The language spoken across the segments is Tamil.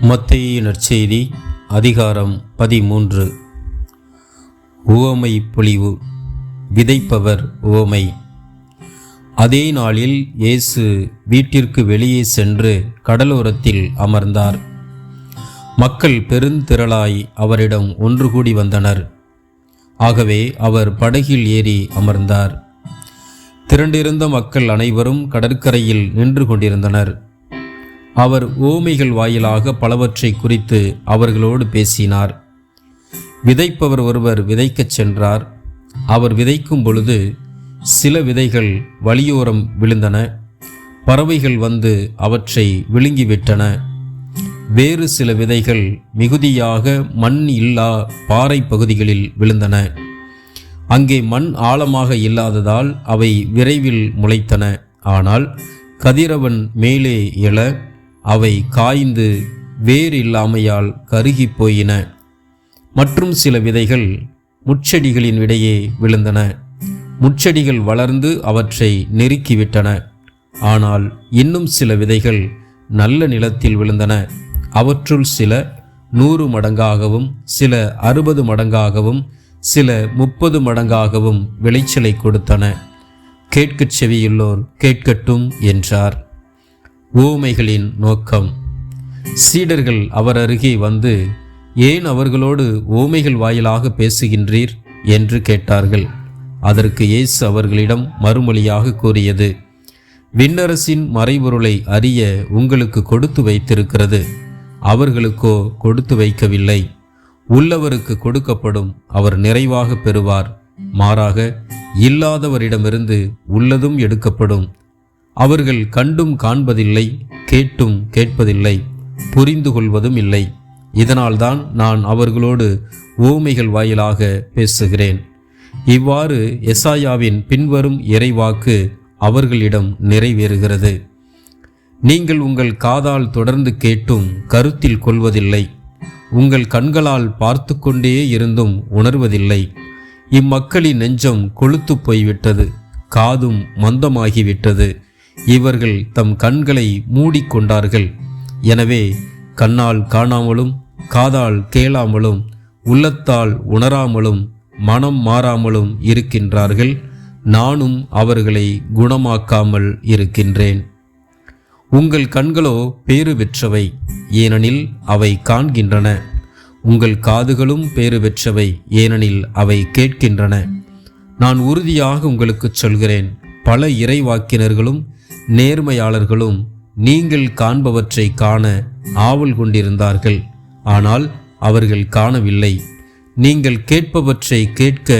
மத்தேயு நற்செய்தி அதிகாரம் 13. உவமை பொழிவு. விதைப்பவர் உவமை. அதே நாளில் இயேசு வீட்டிற்கு வெளியே சென்று கடலோரத்தில் அமர்ந்தார். மக்கள் பெருந்திரளாய் அவரிடம் ஒன்று கூடி வந்தனர். ஆகவே அவர் படகில் ஏறி அமர்ந்தார். திரண்டிருந்த மக்கள் அனைவரும் கடற்கரையில் நின்று கொண்டிருந்தனர். அவர் உவமைகள் வாயிலாக பலவற்றை குறித்து அவர்களோடு பேசினார். விதைப்பவர் ஒருவர் விதைக்கச் சென்றார். அவர் விதைக்கும் பொழுது சில விதைகள் வழியோரம் விழுந்தன. பறவைகள் வந்து அவற்றை விழுங்கிவிட்டன. வேறு சில விதைகள் மிகுதியாக மண் இல்லா பாறை பகுதிகளில் விழுந்தன. அங்கே மண் ஆழமாக இல்லாததால் அவை விரைவில் முளைத்தன. ஆனால் கதிரவன் மேலே எழ அவை காய்ந்து வேறு இல்லாமையால் கருகி போயின. மற்றும் சில விதைகள் முட்செடிகளின் இடையே விழுந்தன. முட்செடிகள் வளர்ந்து அவற்றை நெருக்கிவிட்டன. ஆனால் இன்னும் சில விதைகள் நல்ல நிலத்தில் விழுந்தன. அவற்றுள் சில 100 மடங்காகவும் சில 60 மடங்காகவும் சில 30 மடங்காகவும் விளைச்சலை கொடுத்தன. கேட்கச் செவியுள்ளோர் கேட்கட்டும் என்றார். உவமைகளின் நோக்கம். சீடர்கள் அவர் அருகே வந்து, ஏன் அவர்களோடு உவமைகள் வாயிலாக பேசுகின்றீர் என்று கேட்டார்கள். அதற்கு இயேசு அவர்களிடம் மறுமொழியாக கூறியது, விண்ணரசின் மறைபொருளை அறிய உங்களுக்கு கொடுத்து வைத்திருக்கிறது. அவர்களுக்கோ கொடுத்து வைக்கவில்லை. உள்ளவருக்கு கொடுக்கப்படும், அவர் நிறைவாக பெறுவார். மாறாக இல்லாதவரிடமிருந்து உள்ளதும் எடுக்கப்படும். அவர்கள் கண்டும் காண்பதில்லை, கேட்டும் கேட்பதில்லை, புரிந்து கொள்வதும் இல்லை. இதனால்தான் நான் அவர்களோடு உவமைகள் வாயிலாக பேசுகிறேன். இவ்வாறு எசாயாவின் பின்வரும் இறைவாக்கு அவர்களிடம் நிறைவேறுகிறது. நீங்கள் உங்கள் காதால் தொடர்ந்து கேட்டும் கருத்தில் கொள்வதில்லை. உங்கள் கண்களால் பார்த்து கொண்டே இருந்தும் உணர்வதில்லை. இம்மக்களின் நெஞ்சம் கொழுத்து போய்விட்டது, காதும் மந்தமாகிவிட்டது. இவர்கள் தம் கண்களை மூடிக்கொண்டார்கள். எனவே கண்ணால் காணாமலும் காதால் கேளாமலும் உள்ளத்தால் உணராமலும் மனம் மாறாமலும் இருக்கின்றார்கள். நானும் அவர்களை குணமாக்காமல் இருக்கின்றேன். உங்கள் கண்களோ பேறு பெற்றவை, ஏனெனில் அவை காண்கின்றன. உங்கள் காதுகளும் பேறு பெற்றவை, ஏனெனில் அவை கேட்கின்றன. நான் உறுதியாக உங்களுக்கு சொல்கிறேன், பல இறைவாக்கினர்களும் நேர்மையாளர்களும் நீங்கள் காண்பவற்றை காண ஆவல் கொண்டிருந்தார்கள். ஆனால் அவர்கள் காணவில்லை. நீங்கள் கேட்பவற்றை கேட்க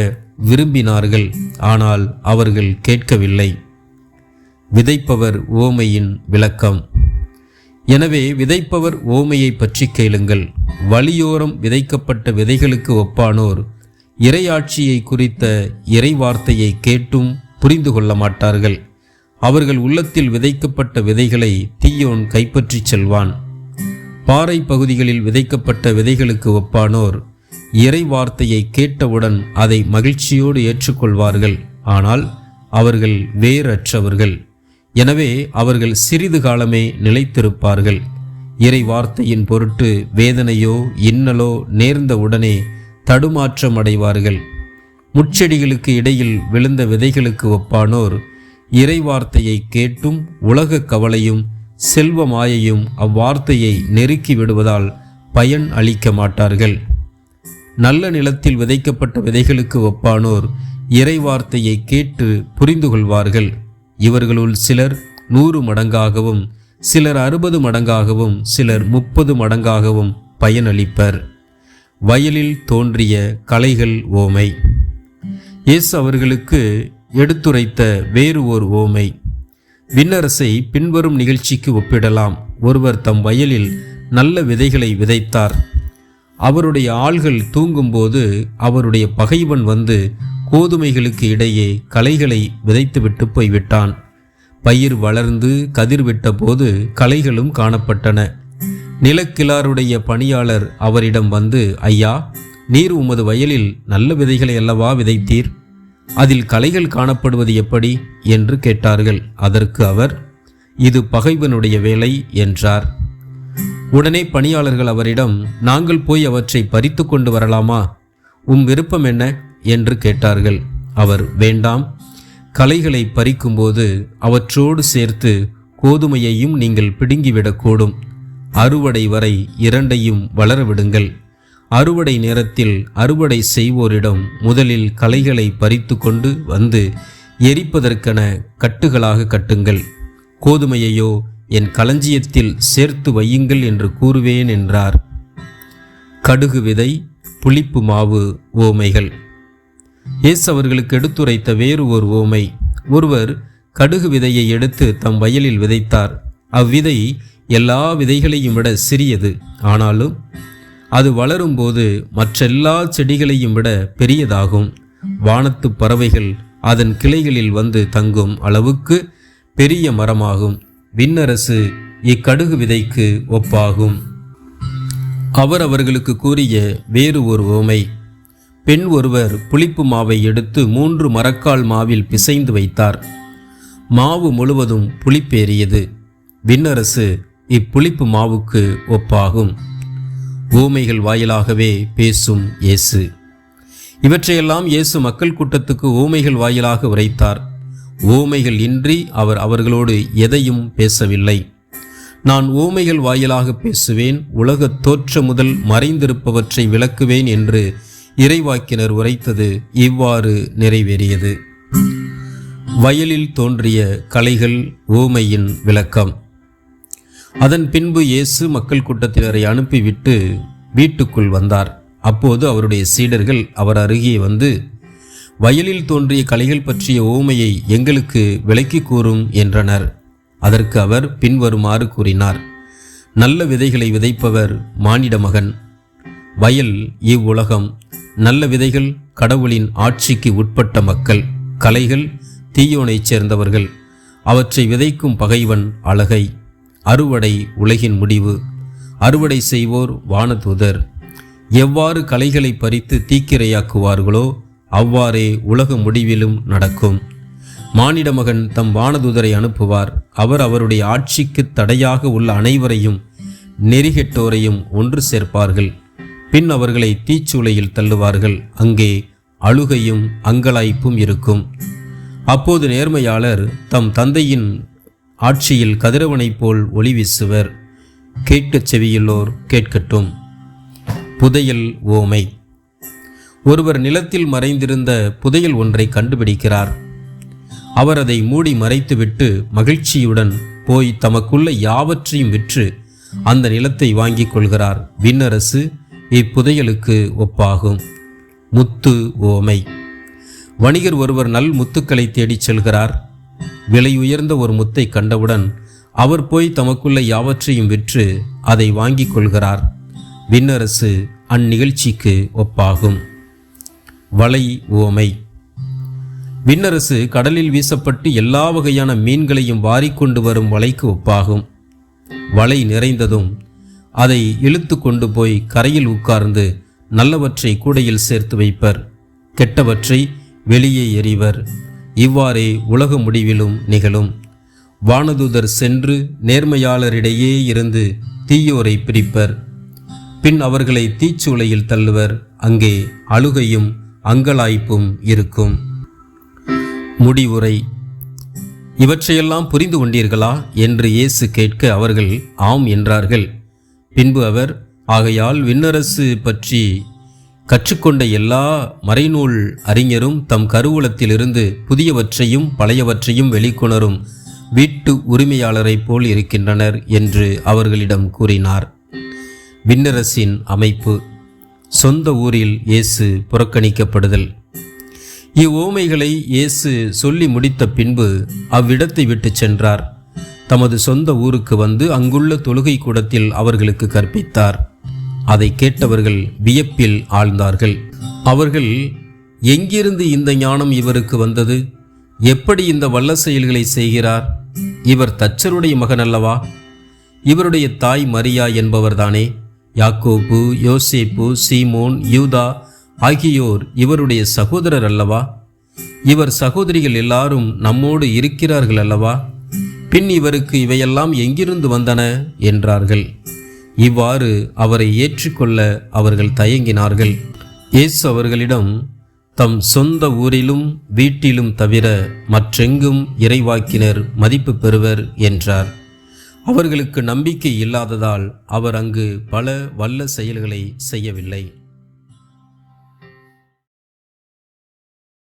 விரும்பினார்கள். ஆனால் அவர்கள் கேட்கவில்லை. விதைப்பவர் உவமையின் விளக்கம். எனவே விதைப்பவர் உவமையை பற்றி கேளுங்கள். வழியோரம் விதைக்கப்பட்ட விதைகளுக்கு ஒப்பானோர் இறையாட்சியை குறித்த இறை வார்த்தையை கேட்டும் புரிந்து கொள்ள மாட்டார்கள். அவர்கள் உள்ளத்தில் விதைக்கப்பட்ட விதைகளை தீயோன் கைப்பற்றி செல்வான். பாறை பகுதிகளில் விதைக்கப்பட்ட விதைகளுக்கு ஒப்பானோர் இறை வார்த்தையை கேட்டவுடன் அதை மகிழ்ச்சியோடு ஏற்றுக்கொள்வார்கள். ஆனால் அவர்கள் வேரற்றவர்கள். எனவே அவர்கள் சிறிது காலமே நிலைத்திருப்பார்கள். இறை வார்த்தையின் பொருட்டு வேதனையோ இன்னலோ நேர்ந்த உடனே தடுமாற்றம் அடைவார்கள். முட்செடிகளுக்கு இடையில் விழுந்த விதைகளுக்கு ஒப்பானோர் இறை வார்த்தையை கேட்டும் உலக கவலையும் செல்வ மாயையும் அவ்வார்த்தையை நெருக்கி விடுவதால் பயன் அளிக்க மாட்டார்கள். நல்ல நிலத்தில் விதைக்கப்பட்ட விதைகளுக்கு ஒப்பானோர் இறை வார்த்தையை கேட்டு புரிந்து கொள்வார்கள். இவர்களுள் சிலர் 100 மடங்காகவும் சிலர் 60 மடங்காகவும் சிலர் 30 மடங்காகவும் பயனளிப்பர். வயலில் தோன்றிய களைகள் உவமை. இயேசு அவர்களுக்கு எடுத்துரைத்த வேறு ஓர் உவமை. விண்ணரசை பின்வரும் நிகழ்ச்சிக்கு ஒப்பிடலாம். ஒருவர் தம் வயலில் நல்ல விதைகளை விதைத்தார். அவருடைய ஆள்கள் தூங்கும்போது அவருடைய பகைவன் வந்து கோதுமைகளுக்கு இடையே களைகளை விதைத்துவிட்டு போய்விட்டான். பயிர் வளர்ந்து கதிர்விட்ட போது களைகளும் காணப்பட்டன. நிலக்கிழாருடைய பணியாளர் அவரிடம் வந்து, ஐயா, நீர் உமது வயலில் நல்ல விதைகளை அல்லவா விதைத்தீர்? அதில் களைகள் காணப்படுவது எப்படி என்று கேட்டார்கள். அதற்கு அவர், இது பகைவனுடைய வேலை என்றார். உடனே பணியாளர்கள் அவரிடம், நாங்கள் போய் அவற்றை பறித்து கொண்டு வரலாமா? விருப்பம் என்ன என்று கேட்டார்கள். அவர், வேண்டாம், களைகளை பறிக்கும்போது அவற்றோடு சேர்த்து கோதுமையையும் நீங்கள் பிடுங்கிவிடக்கூடும். அறுவடை வரை இரண்டையும் வளர விடுங்கள். அறுவடை நேரத்தில் அறுவடை செய்வோரிடம் முதலில் களைகளை பறித்து கொண்டு வந்து எரிப்பதற்கென கட்டுகளாக கட்டுங்கள். கோதுமையையோ என் களஞ்சியத்தில் சேர்த்து வையுங்கள் என்று கூறுவேன் என்றார். கடுகு விதை, புளிப்பு மாவு உவமைகள். இயேசு அவர்களுக்கு எடுத்துரைத்த வேறு ஒரு உவமை. ஒருவர் கடுகு விதையை எடுத்து தம் வயலில் விதைத்தார். அவ்விதை எல்லா விதைகளையும் விட சிறியது. ஆனாலும் அது வளரும்போது மற்றெல்லா செடிகளையும் விட பெரியதாகும். வானத்து பறவைகள் அதன் கிளைகளில் வந்து தங்கும் அளவுக்கு பெரிய மரமாகும். விண்ணரசு இக்கடுகு விதைக்கு ஒப்பாகும். அவர் அவர்களுக்கு கூறிய வேறு ஒரு உவமை. பெண் ஒருவர் புளிப்பு மாவை எடுத்து 3 மரக்கால் மாவில் பிசைந்து வைத்தார். மாவு முழுவதும் புளிப்பேறியது. விண்ணரசு இப்புளிப்பு மாவுக்கு ஒப்பாகும். உவமைகள் வாயிலாகவே பேசும் இயேசு. இவற்றையெல்லாம் இயேசு மக்கள் கூட்டத்துக்கு உவமைகள் வாயிலாக உரைத்தார். உவமைகள் இன்றி அவர் அவர்களோடு எதையும் பேசவில்லை. நான் உவமைகள் வாயிலாக பேசுவேன், உலகத் தோற்ற முதல் மறைந்திருப்பவற்றை விளக்குவேன் என்று இறைவாக்கினர் உரைத்தது இவ்வாறு நிறைவேறியது. வயலில் தோன்றிய களைகள் உவமையின் விளக்கம். அதன் பின்பு இயேசு மக்கள் கூட்டத்தினரை அனுப்பிவிட்டு வீட்டுக்குள் வந்தார். அப்போது அவருடைய சீடர்கள் அவர் அருகே வந்து, வயலில் தோன்றிய களைகள் பற்றிய உவமையை எங்களுக்கு விளக்கி கூறும் என்றனர். அதற்கு அவர் பின்வருமாறு கூறினார். நல்ல விதைகளை விதைப்பவர் மானிட மகன். வயல் இவ்வுலகம். நல்ல விதைகள் கடவுளின் ஆட்சிக்கு உட்பட்ட மக்கள். களைகள் தீயோனைச் சேர்ந்தவர்கள். அவற்றை விதைக்கும் பகைவன் அழகை. அறுவடை உலகின் முடிவு. அறுவடை செய்வோர் வானதூதர். எவ்வாறு களைகளை பறித்து தீக்கிரையாக்குவார்களோ அவ்வாறே உலக முடிவிலும் நடக்கும். மானிட மகன் தம் வானதூதரை அனுப்புவார். அவர் அவருடைய ஆட்சிக்கு தடையாக உள்ள அனைவரையும் நெறிகெட்டோரையும் ஒன்று சேர்ப்பார்கள். பின் அவர்களை தீச்சூளையில் தள்ளுவார்கள். அங்கே அழுகையும் அங்கலாய்ப்பும் இருக்கும். அப்போது நேர்மையாளர் தம் தந்தையின் ஆட்சியில் கதிரவனைப் போல் ஒளி வீசுவர். கேட்கச் செவியுள்ளோர் கேட்கட்டும். புதையல் உவமை. ஒருவர் நிலத்தில் மறைந்திருந்த புதையல் ஒன்றை கண்டுபிடிக்கிறார். அவர் அதை மூடி மறைத்துவிட்டு மகிழ்ச்சியுடன் போய் தமக்குள்ள யாவற்றையும் விற்று அந்த நிலத்தை வாங்கிக் கொள்கிறார். விண்ணரசு இப்புதையலுக்கு ஒப்பாகும். முத்து உவமை. வணிகர் ஒருவர் நல் முத்துக்களை தேடிச் செல்கிறார். விலை உயர்ந்த ஒரு முத்தை கண்டவுடன் அவர் போய் தமக்குள்ள யாவற்றையும் விற்று அதை வாங்கிக் கொள்கிறார். விண்ணரசு அந்நிகழ்ச்சிக்கு ஒப்பாகும். வலை உவமை. விண்ணரசு கடலில் வீசப்பட்டு எல்லா வகையான மீன்களையும் வாரிக்கொண்டு வரும் வலைக்கு ஒப்பாகும். வலை நிறைந்ததும் அதை இழுத்து கொண்டு போய் கரையில் உட்கார்ந்து நல்லவற்றை கூடையில் சேர்த்து வைப்பர், கெட்டவற்றை வெளியே எறிவர். இவ்வாறே உலக முடிவிலும் நிகழும். வானதூதர் சென்று நேர்மையாளரிடையே இருந்து தீயோரை பிரிப்பர். பின் அவர்களை தீச்சூளையில் தள்ளுவர். அங்கே அழுகையும் அங்கலாய்ப்பும் இருக்கும். முடிவுரை. இவற்றையெல்லாம் புரிந்து கொண்டீர்களா என்று இயேசு கேட்க அவர்கள் ஆம் என்றார்கள். பின்பு அவர், ஆகையால் விண்ணரசு பற்றி கற்றுக்கொண்ட எல்லா மறைநூல் அறிஞரும் தம் கருவூலத்திலிருந்து புதியவற்றையும் பழையவற்றையும் வெளிக்கொணரும் வீட்டு உரிமையாளரைப் போல் இருக்கின்றனர் என்று அவர்களிடம் கூறினார். விண்ணரசின் அமைப்பு. சொந்த ஊரில் இயேசு புறக்கணிக்கப்படுதல். இவ்வுவமைகளை இயேசு சொல்லி முடித்த பின்பு அவ்விடத்தை விட்டு சென்றார். தமது சொந்த ஊருக்கு வந்து அங்குள்ள தொழுகை கூடத்தில் அவர்களுக்கு கற்பித்தார். அதை கேட்டவர்கள் வியப்பில் ஆழ்ந்தார்கள். அவர்கள், எங்கிருந்து இந்த ஞானம் இவருக்கு வந்தது? எப்படி இந்த வல்ல செயல்களை செய்கிறார்? இவர் தச்சருடைய மகன் அல்லவா? இவருடைய தாய் மரியா என்பவர்தானே? யாக்கோபு, யோசேப்பு, சீமோன், யூதா ஆகியோர் இவருடைய சகோதரர் அல்லவா? இவர் சகோதரிகள் எல்லாரும் நம்மோடு இருக்கிறார்கள் அல்லவா? பின் இவருக்கு இவையெல்லாம் எங்கிருந்து வந்தன என்றார்கள். இவ்வாறு அவரை ஏற்றுக்கொள்ள அவர்கள் தயங்கினார்கள். இயேசு அவர்களிடம், தம் சொந்த ஊரிலும் வீட்டிலும் தவிர மற்றெங்கும் இறைவாக்கினர் மதிப்பு பெறுவர் என்றார். அவர்களுக்கு நம்பிக்கை இல்லாததால் அவர் அங்கு பல வல்ல செயல்களை செய்யவில்லை.